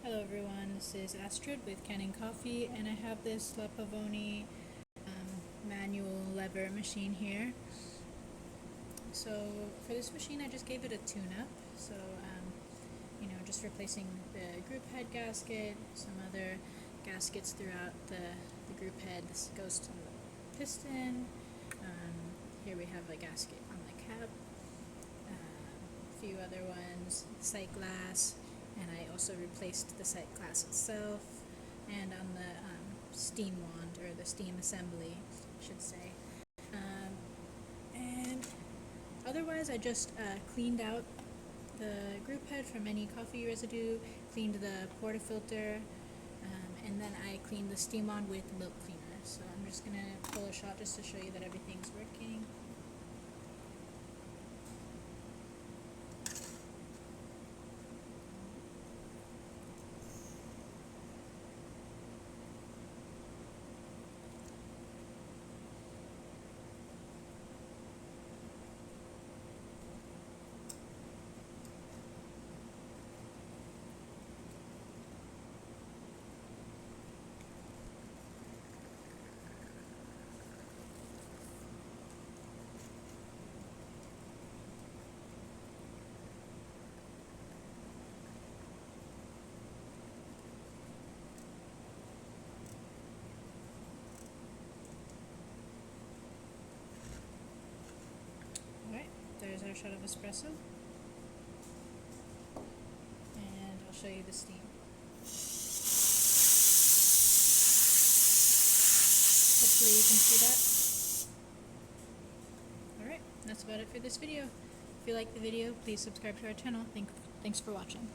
Hello everyone, this is Astrid with Kanen Coffee, and I have this Pavoni manual lever machine here. So for this machine I just gave it a tune-up, so just replacing the group head gasket, some other gaskets throughout the group head. This goes to the piston. Here we have a gasket on the cap, a few other ones, sight glass, and I also replaced the sight glass itself, and on the steam wand, or the steam assembly, I should say. And otherwise I just cleaned out the group head from any coffee residue, cleaned the portafilter, and then I cleaned the steam wand with milk cleaner. So I'm just going to pull a shot just to show you that everything's working. There's our shot of espresso, and I'll show you the steam. Hopefully you can see that. Alright, that's about it for this video. If you like the video, please subscribe to our channel. Thanks for watching.